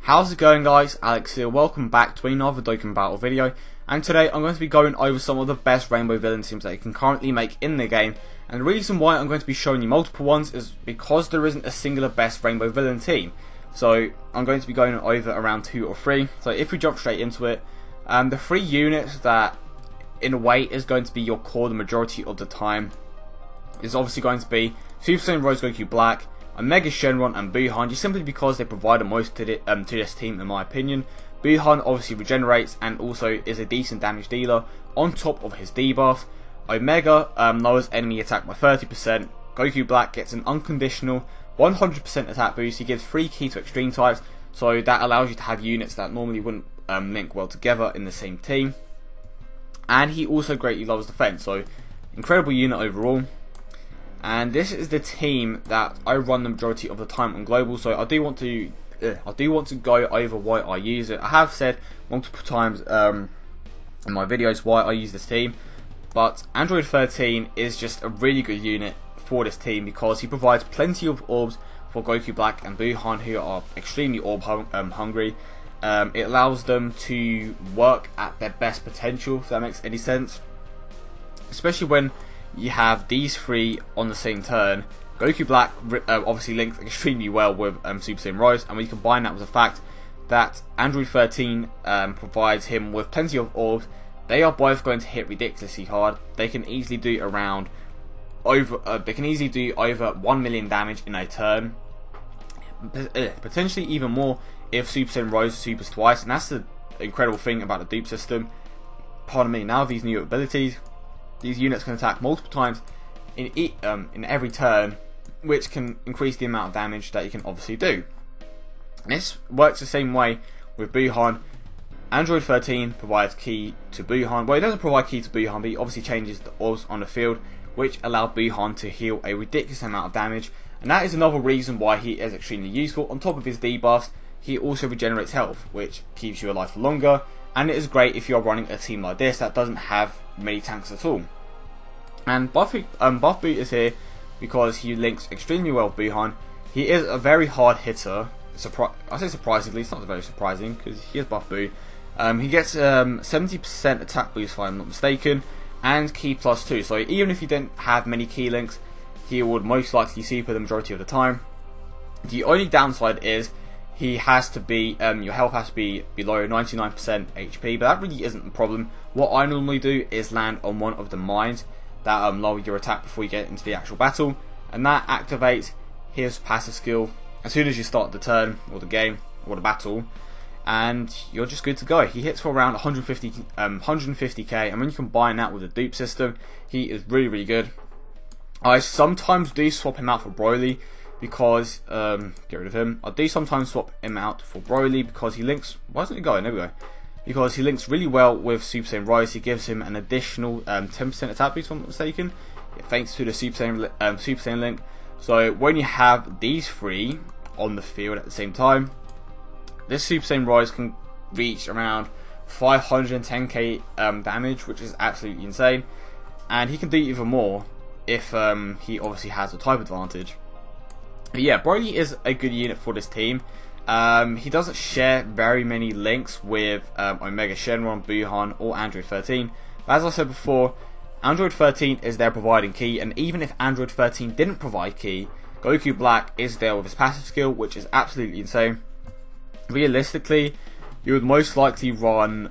How's it going, guys? Alex here, welcome back to another Dokkan Battle video, and today I'm going to be going over some of the best rainbow villain teams that you can currently make in the game. And the reason why I'm going to be showing you multiple ones is because there isn't a singular best rainbow villain team. So I'm going to be going over around 2 or 3. So if we jump straight into it, the 3 units that in a way is going to be your core the majority of the time is obviously going to be Super Saiyan Rose Goku Black, Omega Shenron and Buuhan, just simply because they provide the most to this team in my opinion. Buuhan obviously regenerates and also is a decent damage dealer on top of his debuff. Omega lowers enemy attack by 30%. Goku Black gets an unconditional 100% attack boost. He gives free ki to extreme types, so that allows you to have units that normally wouldn't link well together in the same team. And he also greatly lowers defense, so incredible unit overall. And this is the team that I run the majority of the time on global, so I do want to go over why I use it. I have said multiple times in my videos why I use this team, but Android 13 is just a really good unit for this team because he provides plenty of orbs for Goku Black and Buuhan, who are extremely orb hungry. It allows them to work at their best potential, if that makes any sense, especially when you have these 3 on the same turn. Goku Black obviously links extremely well with Super Saiyan Rose, and we combine that with the fact that Android 13 provides him with plenty of orbs. They are both going to hit ridiculously hard. They can easily do over 1 million damage in a turn, potentially even more if Super Saiyan Rose supers twice. And that's the incredible thing about the dupe system. Pardon me. Now these new abilities, these units can attack multiple times in every turn, which can increase the amount of damage that you can obviously do. This works the same way with Buuhan. Android 13 provides ki to Buuhan. Well, it doesn't provide ki to Buuhan, but he obviously changes the orbs on the field, which allow Buuhan to heal a ridiculous amount of damage. And that is another reason why he is extremely useful. On top of his debuffs, he also regenerates health, which keeps you alive for longer. And it is great if you're running a team like this that doesn't have many tanks at all. And Buff Boot is here because he links extremely well with Buuhan. He is a very hard hitter. I say surprisingly, it's not very surprising because he is Buff Boot. He gets 70% attack boost if I'm not mistaken, and ki +2. So even if you didn't have many ki links, he would most likely super the majority of the time. The only downside is he has to be your health has to be below 99% HP, but that really isn't a problem. What I normally do is land on one of the mines that lower your attack before you get into the actual battle, and that activates his passive skill as soon as you start the turn or the game or the battle, and you're just good to go. He hits for around 150k, and when you combine that with the dupe system, he is really good. I sometimes do swap him out for Broly because get rid of him. I do sometimes swap him out for Broly because he links. Why isn't it going? There we go. Because he links really well with Super Saiyan Rise. He gives him an additional 10% attack boost if I'm not mistaken, thanks to the Super Saiyan link. So when you have these 3 on the field at the same time, this Super Saiyan Rise can reach around 510k damage, which is absolutely insane. And he can do even more if he obviously has a type advantage. But yeah, Broly is a good unit for this team. He doesn't share very many links with Omega Shenron, Buuhan or Android 13. But as I said before, Android 13 is there providing ki, and even if Android 13 didn't provide ki, Goku Black is there with his passive skill, which is absolutely insane. Realistically, you would most likely run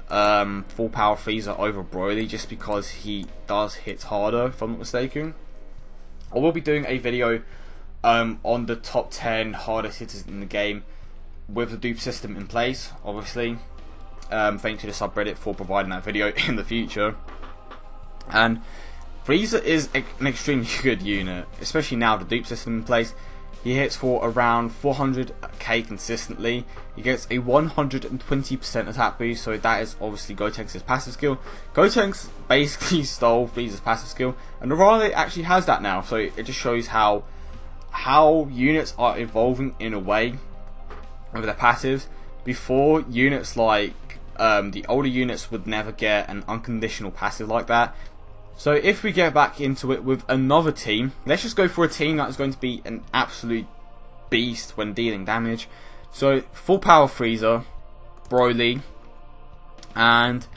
full power Frieza over Broly just because he does hit harder, if I'm not mistaken. I will be doing a video on the top 10 hardest hitters in the game with the dupe system in place, obviously. Thanks to the subreddit for providing that video in the future. And Frieza is an extremely good unit, especially now with the dupe system in place. He hits for around 400k consistently. He gets a 120% attack boost, so that is obviously Gotenks' passive skill. Gotenks basically stole Frieza's passive skill, and Narale actually has that now, so it just shows how units are evolving in a way with their passives. Before, units like the older units would never get an unconditional passive like that. So if we get back into it with another team, let's just go for a team that is going to be an absolute beast when dealing damage. So full power Frieza, Broly, and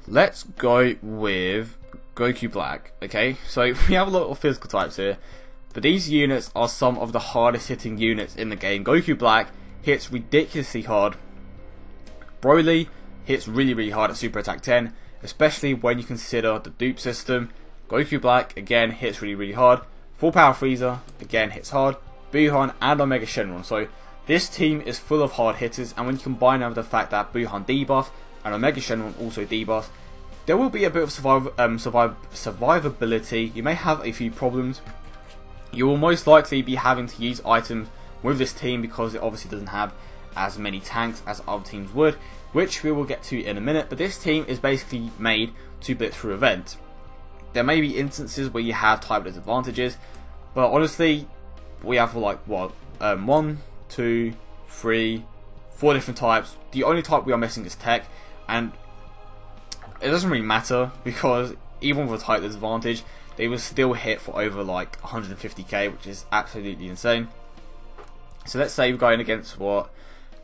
let's go with Goku Black. Okay, so we have a lot of physical types here, but these units are some of the hardest hitting units in the game. Goku Black hits ridiculously hard. Broly hits really hard at Super Attack 10, especially when you consider the dupe system. Goku Black again hits really hard. Full power Frieza again hits hard. Buhan and Omega Shenron. So this team is full of hard hitters, and when you combine that with the fact that Buhan debuff and Omega Shenron also debuff, there will be a bit of survivability. You may have a few problems. You will most likely be having to use items with this team because it obviously doesn't have as many tanks as other teams would, which we will get to in a minute. But this team is basically made to blitz through event. There may be instances where you have type disadvantages, but honestly, we have like what 1, 2, 3, 4 different types. The only type we are missing is tech, and it doesn't really matter because even with a type disadvantage, they will still hit for over like 150k, which is absolutely insane. So let's say we're going against what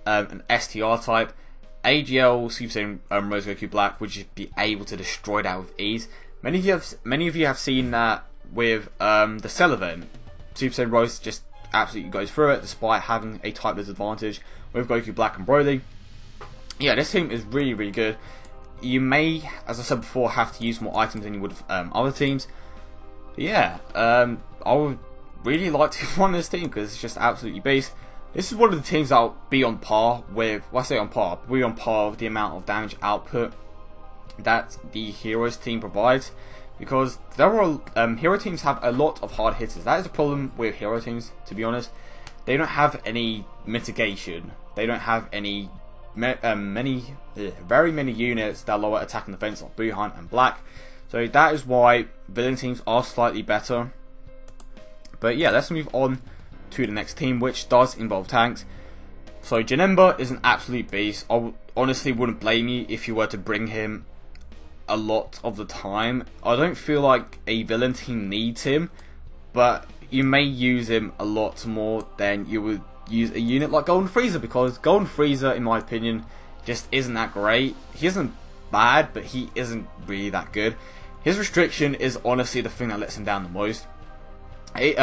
an STR type. AGL Super Saiyan Rose Goku Black would just be able to destroy that with ease. Many of you have seen that with the Cell event. Super Saiyan Rose just absolutely goes through it despite having a type disadvantage with Goku Black and Broly. Yeah, this team is really good. You may, as I said before, have to use more items than you would with other teams. But yeah, I would really like to run this team because it's just absolutely beast. This is one of the teams that will be on par with, well, I say on par, but we're on par with the amount of damage output that the Heroes team provides, because there are hero teams have a lot of hard hitters. That is a problem with hero teams, to be honest. They don't have any mitigation. They don't have any very many units that lower attack and defense like Buhan and Black. So that is why villain teams are slightly better. But yeah, let's move on to the next team, which does involve tanks. So Janemba is an absolute beast. I honestly wouldn't blame you if you were to bring him a lot of the time. I don't feel like a villain team needs him, but you may use him a lot more than you would use a unit like Golden Frieza, because Golden Frieza, in my opinion, just isn't that great. He isn't bad, but he isn't really that good. His restriction is honestly the thing that lets him down the most. He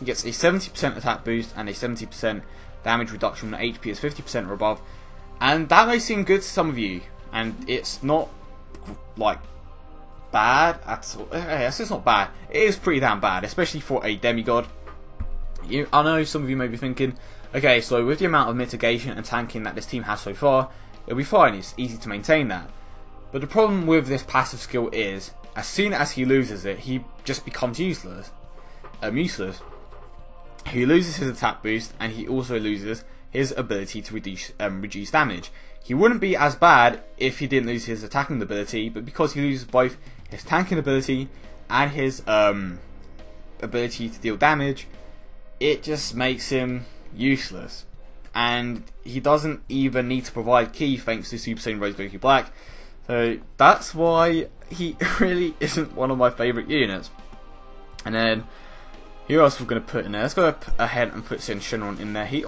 gets a 70% attack boost and a 70% damage reduction when HP is 50% or above, and that may seem good to some of you, and it's not like bad at all. It's just not bad. It is pretty damn bad, especially for a demigod. I know some of you may be thinking, okay, so with the amount of mitigation and tanking that this team has so far, it'll be fine. It's easy to maintain that. But the problem with this passive skill is, as soon as he loses it, he just becomes useless. He loses his attack boost, and he also loses his ability to reduce damage. He wouldn't be as bad if he didn't lose his attacking ability, but because he loses both his tanking ability and his ability to deal damage, it just makes him useless. And he doesn't even need to provide ki thanks to Super Saiyan Rose Goku Black. So that's why he really isn't one of my favourite units. And then who else we're going to put in there? Let's go ahead and put Shenron in there. He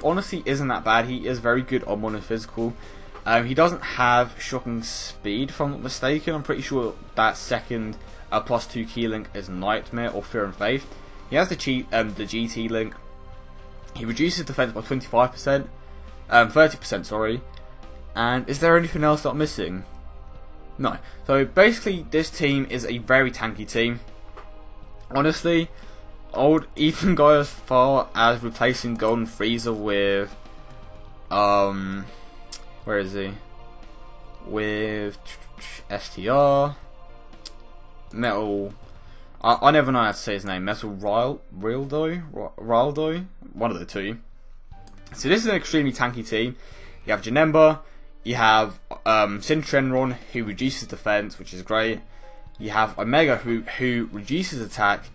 honestly isn't that bad. He is very good on mono physical. He doesn't have shocking speed, if I'm not mistaken. I'm pretty sure that second +2 key link is Nightmare or Fear and Faith. He has the GT link. He reduces defense by 25%, 30%, sorry. And is there anything else that I'm missing? No. So basically, this team is a very tanky team. Honestly, I would even go as far as replacing Golden Frieza with where is he? With STR Metal. I never know how to say his name. Metal Rildo, one of the two. So this is an extremely tanky team. You have Janemba, you have Shenron, who reduces defense, which is great. You have Omega, who reduces attack.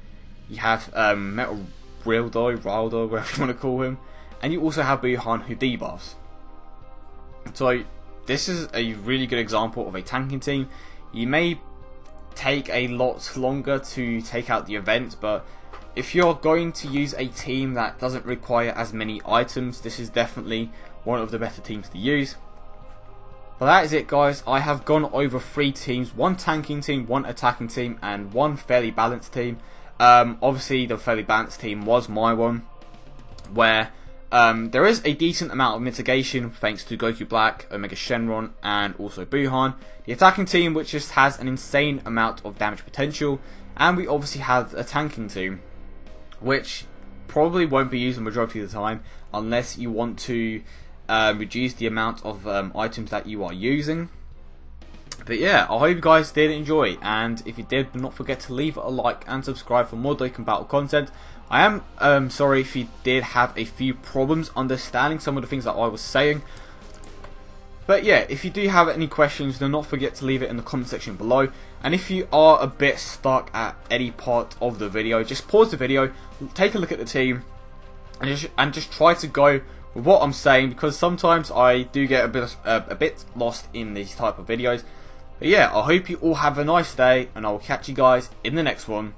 You have Metal Rildo, whatever you want to call him, and you also have Buhan, who debuffs. So this is a really good example of a tanking team. You may take a lot longer to take out the event, but if you're going to use a team that doesn't require as many items, this is definitely one of the better teams to use. But that is it, guys. I have gone over 3 teams, 1 tanking team, 1 attacking team, and 1 fairly balanced team. Obviously the fairly balanced team was my one, where there is a decent amount of mitigation thanks to Goku Black, Omega Shenron, and also Buhan. The attacking team, which just has an insane amount of damage potential, and we obviously have a tanking team, which probably won't be used the majority of the time unless you want to reduce the amount of items that you are using. But yeah, I hope you guys did enjoy, and if you did, do not forget to leave a like and subscribe for more Dokkan Battle content. I am sorry if you did have a few problems understanding some of the things that I was saying. But yeah, if you do have any questions, do not forget to leave it in the comment section below. And if you are a bit stuck at any part of the video, just pause the video, take a look at the team, and just try to go with what I'm saying, because sometimes I do get a bit lost in these type of videos. But yeah, I hope you all have a nice day, and I will catch you guys in the next one.